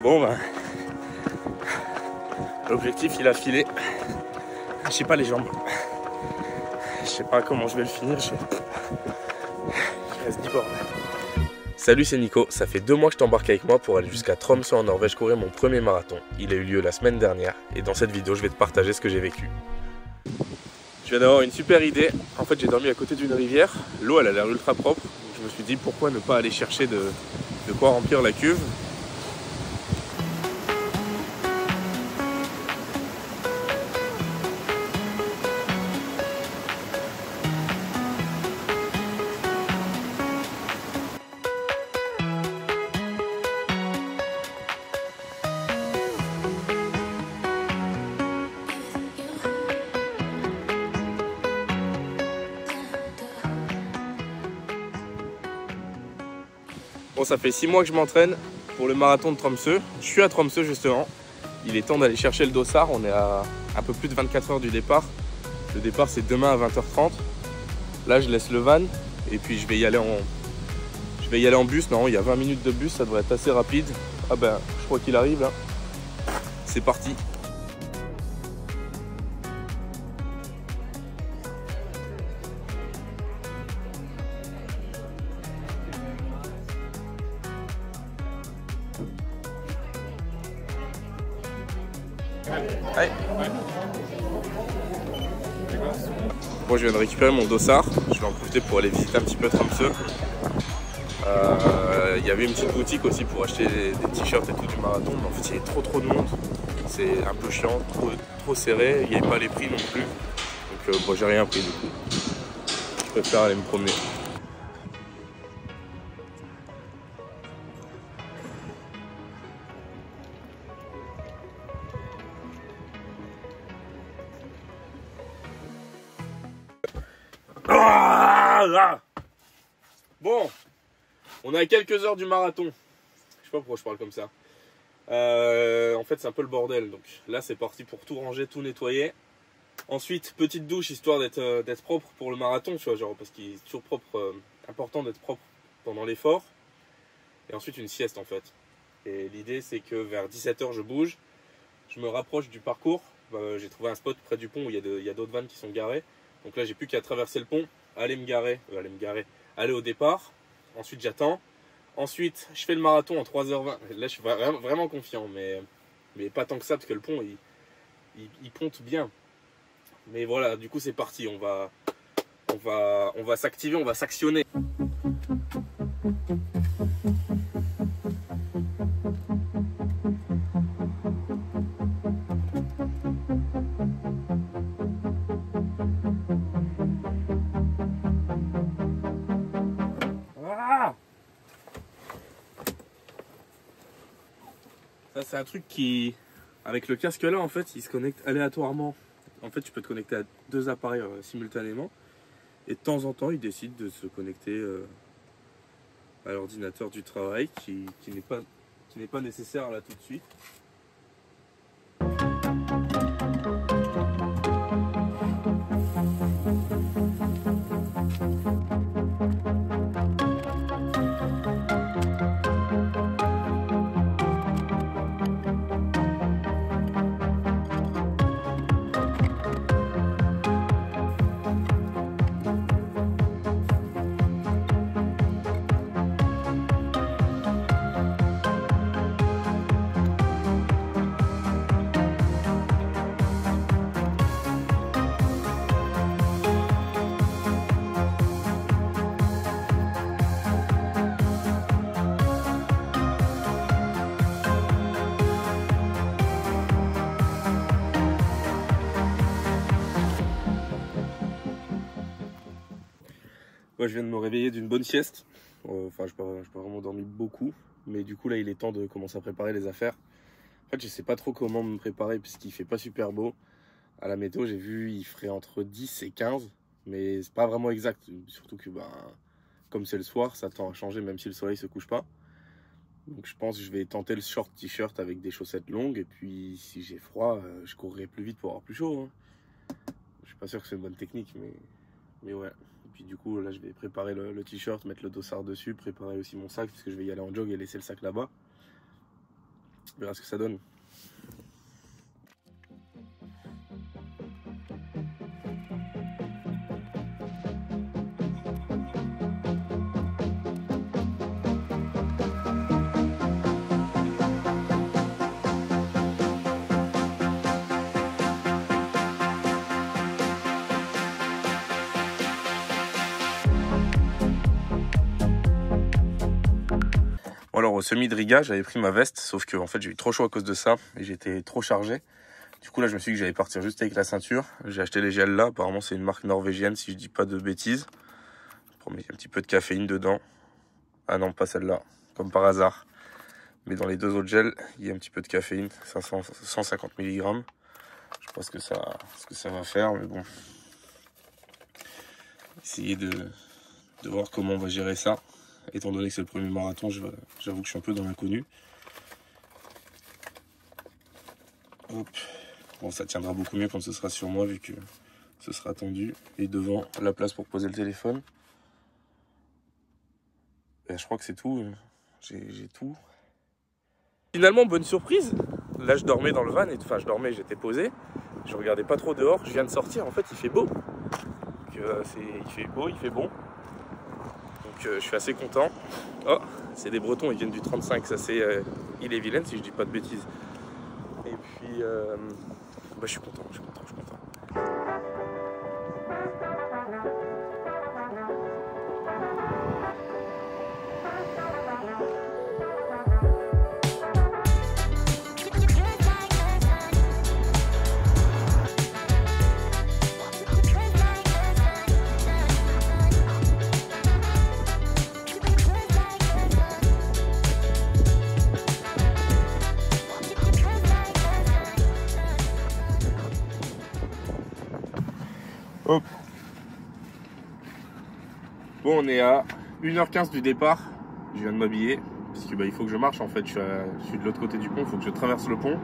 Bon ben, l'objectif il a filé. Je sais pas les jambes. Je sais pas comment je vais le finir. Il reste 10 bornes. Salut, c'est Nico. Ça fait 2 mois que je t'embarque avec moi pour aller jusqu'à Tromsø en Norvège courir mon premier marathon. Il a eu lieu la semaine dernière et dans cette vidéo je vais te partager ce que j'ai vécu. Je viens d'avoir une super idée. En fait j'ai dormi à côté d'une rivière. L'eau elle a l'air ultra propre. Donc, je me suis dit pourquoi ne pas aller chercher de quoi remplir la cuve. Bon, ça fait 6 mois que je m'entraîne pour le marathon de Tromsø. Je suis à Tromsø justement. Il est temps d'aller chercher le dossard. On est à un peu plus de 24 heures du départ. Le départ c'est demain à 20h30. Là je laisse le van et puis je vais y aller en bus. Non, il y a 20 minutes de bus, ça devrait être assez rapide. Ah ben, je crois qu'il arrive là. C'est parti. Allez. Bon, je viens de récupérer mon dossard. Je vais en profiter pour aller visiter un petit peu Tromsø. Il y avait une petite boutique aussi pour acheter des t-shirts et tout du marathon, mais en fait il y avait trop de monde. C'est un peu chiant, trop serré. Il n'y avait pas les prix non plus. Donc bon, j'ai rien pris du coup. Je préfère aller me promener. Bon, on est à quelques heures du marathon. Je sais pas pourquoi je parle comme ça. En fait, c'est un peu le bordel. Donc là, c'est parti pour tout ranger, tout nettoyer. Ensuite, petite douche histoire d'être propre pour le marathon, tu vois, genre parce qu'il est toujours important d'être propre pendant l'effort. Et ensuite, une sieste en fait. Et l'idée, c'est que vers 17 h, je bouge, je me rapproche du parcours. J'ai trouvé un spot près du pont où il y a d'autres vannes qui sont garées. Donc là, j'ai plus qu'à traverser le pont, aller au départ. Ensuite, j'attends. Ensuite, je fais le marathon en 3h20. Là, je suis vraiment confiant, mais pas tant que ça, parce que le pont, il ponte bien. Mais voilà, du coup, c'est parti. On va s'activer, on va s'actionner. Ça, c'est un truc qui, avec le casque là, en fait, il se connecte aléatoirement. En fait, tu peux te connecter à 2 appareils simultanément. Et de temps en temps, il décide de se connecter à l'ordinateur du travail qui n'est pas nécessaire là tout de suite. Moi, je viens de me réveiller d'une bonne sieste. Enfin, je n'ai pas vraiment dormi beaucoup. Mais du coup, là, il est temps de commencer à préparer les affaires. En fait, je sais pas trop comment me préparer puisqu'il fait pas super beau. À la météo, j'ai vu, il ferait entre 10 et 15. Mais c'est pas vraiment exact. Surtout que, comme c'est le soir, ça tend à changer même si le soleil se couche pas. Donc, je pense que je vais tenter le short t-shirt avec des chaussettes longues. Et puis, si j'ai froid, je courrai plus vite pour avoir plus chaud. Hein. Je suis pas sûr que c'est une bonne technique, mais ouais. Et puis du coup là je vais préparer le t-shirt, mettre le dossard dessus, préparer aussi mon sac parce que je vais y aller en jog et laisser le sac là-bas. On verra ce que ça donne. Alors au semi de Riga, j'avais pris ma veste, sauf que en fait j'ai eu trop chaud à cause de ça et j'étais trop chargé. Du coup là je me suis dit que j'allais partir juste avec la ceinture. J'ai acheté les gels là, apparemment c'est une marque norvégienne si je dis pas de bêtises. Pour mettre un petit peu de caféine dedans. Ah non, pas celle-là, comme par hasard. Mais dans les deux autres gels, il y a un petit peu de caféine, 150 mg. Je sais pas ce que ça va faire, mais bon. Essayer de voir comment on va gérer ça. Étant donné que c'est le premier marathon, j'avoue que je suis un peu dans l'inconnu. Hop. Bon, ça tiendra beaucoup mieux quand ce sera sur moi, vu que ce sera tendu. Et devant, la place pour poser le téléphone. Et je crois que c'est tout. J'ai tout. Finalement, bonne surprise. Là, je dormais dans le van. Enfin, j'étais posé. Je regardais pas trop dehors. Je viens de sortir. En fait, il fait beau. Donc, il fait beau, il fait bon. Donc je suis assez content. Oh, c'est des Bretons, ils viennent du 35, ça c'est Ille-et-Vilaine si je dis pas de bêtises. Et puis je suis content. Hop. Bon, on est à 1h15 du départ. Je viens de m'habiller parce que il faut que je marche en fait. Je suis de l'autre côté du pont, il faut que je traverse le pont,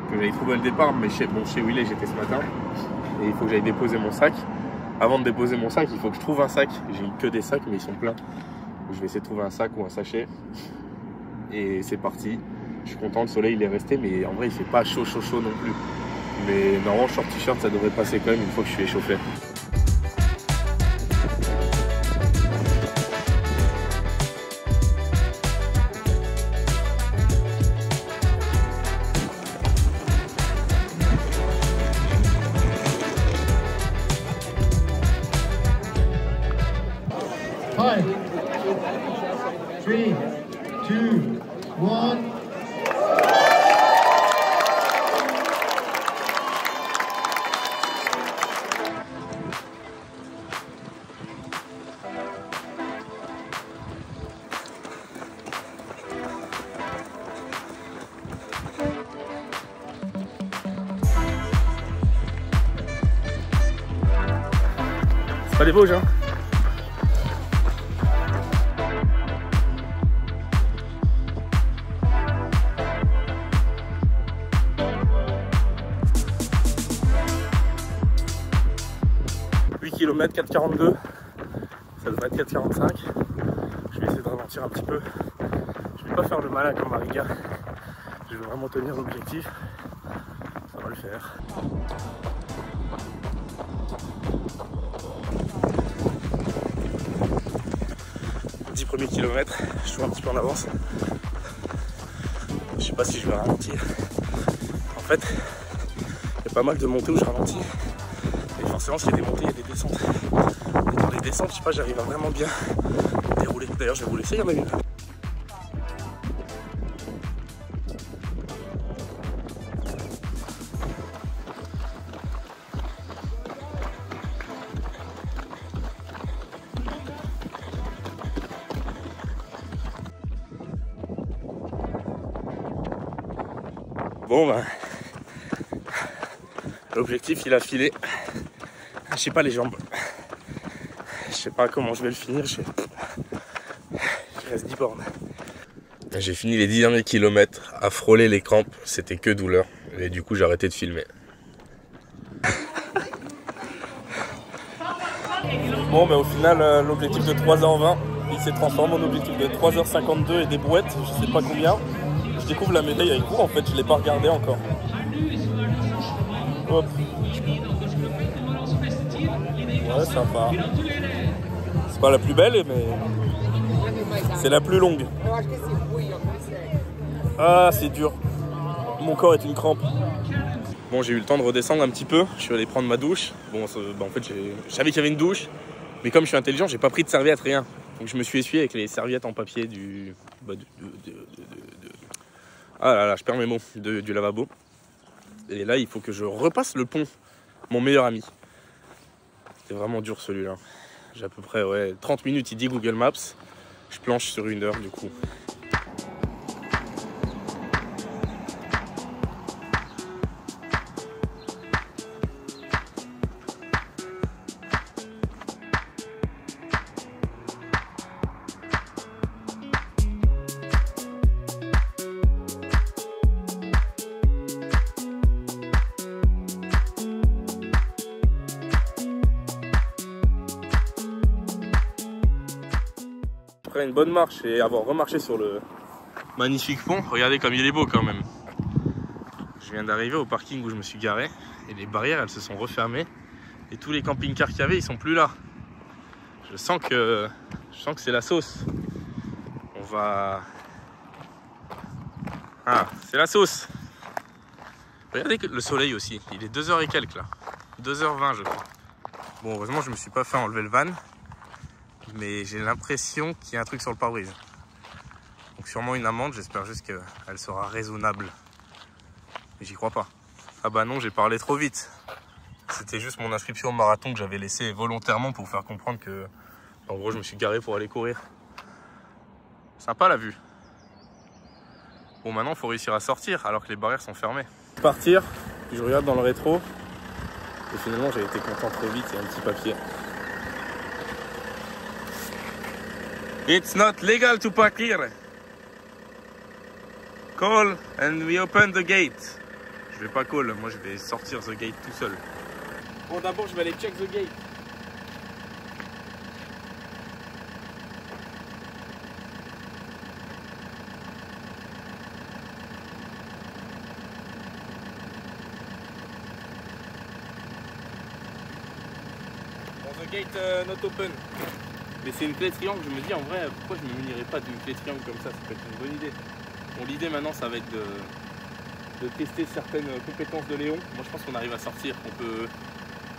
que j'aille trouver le départ. Mais chez Willy j'étais ce matin et il faut que j'aille déposer mon sac. Avant de déposer mon sac, il faut que je trouve un sac. J'ai que des sacs mais ils sont pleins. Donc, je vais essayer de trouver un sac ou un sachet. Et c'est parti. Je suis content, le soleil il est resté, mais en vrai il fait pas chaud non plus. Mais normalement, short t-shirt, ça devrait passer quand même une fois que je suis échauffé. Five, 3, 2, 1. C'est pas des Vosges, hein. Km 4,42, ça devrait être 4,45. Je vais essayer de ralentir un petit peu. Je vais pas faire le malin comme Riga. Je vais vraiment tenir l'objectif. Ça va le faire. Les 10 premiers kilomètres, je suis un petit peu en avance. Je sais pas si je vais ralentir. En fait, il y a pas mal de montées où je ralentis. Et forcément, s'il y a des montées, il y a des descentes. Et dans les descentes, je sais pas, j'arrive à vraiment bien dérouler. D'ailleurs, je vais vous laisser, il y en a une. Bon, ben, l'objectif, il a filé. Je sais pas les jambes. Je sais pas comment je vais le finir. Il reste 10 bornes. J'ai fini les 10 derniers kilomètres à frôler les crampes. C'était que douleur. Et du coup, j'ai arrêté de filmer. Bon, mais au final, l'objectif de 3h20, il s'est transformé en objectif de 3h52 et des brouettes. Je sais pas combien. Je découvre la médaille avec vous, en fait, je l'ai pas regardé encore. Hop. Ouais, sympa. C'est pas la plus belle, mais c'est la plus longue. Ah, c'est dur. Mon corps est une crampe. Bon, j'ai eu le temps de redescendre un petit peu. Je suis allé prendre ma douche. Bon, en fait, je savais qu'il y avait une douche. Mais comme je suis intelligent, j'ai pas pris de serviette, rien. Donc je me suis essuyé avec les serviettes en papier du... Ah là là, je perds mes mots. Du lavabo. Et là, il faut que je repasse le pont. Mon meilleur ami. C'était vraiment dur celui-là. J'ai à peu près 30 minutes, il dit Google Maps. Je planche sur 1 heure du coup. Après une bonne marche et avoir remarché sur le magnifique pont, regardez comme il est beau quand même. Je viens d'arriver au parking où je me suis garé et les barrières elles se sont refermées et tous les camping-cars qu'il y avait ils sont plus là. Je sens que c'est la sauce. On va... Ah, c'est la sauce. Regardez le soleil aussi, il est 2h et quelques là. 2h20 je crois. Bon, heureusement je me suis pas fait enlever le van. Mais j'ai l'impression qu'il y a un truc sur le pare-brise. Donc sûrement une amende, j'espère juste qu'elle sera raisonnable. Mais j'y crois pas. Ah bah non, j'ai parlé trop vite. C'était juste mon inscription au marathon que j'avais laissé volontairement pour vous faire comprendre que... En gros, je me suis garé pour aller courir. Sympa la vue. Bon, maintenant, il faut réussir à sortir alors que les barrières sont fermées. Partir, puis je regarde dans le rétro. Et finalement, j'ai été content trop vite, il y a un petit papier. It's not legal to park here. Call and we open the gate. Je vais pas call, moi je vais sortir the gate tout seul. Bon, d'abord je vais aller check the gate. Bon, the gate not open. Mais c'est une clé triangle, je me dis en vrai, pourquoi je ne me munirais pas d'une clé triangle comme ça peut être une bonne idée. Bon, l'idée maintenant, ça va être de tester certaines compétences de Léon. Moi, je pense qu'on arrive à sortir, qu'on peut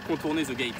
contourner the gate.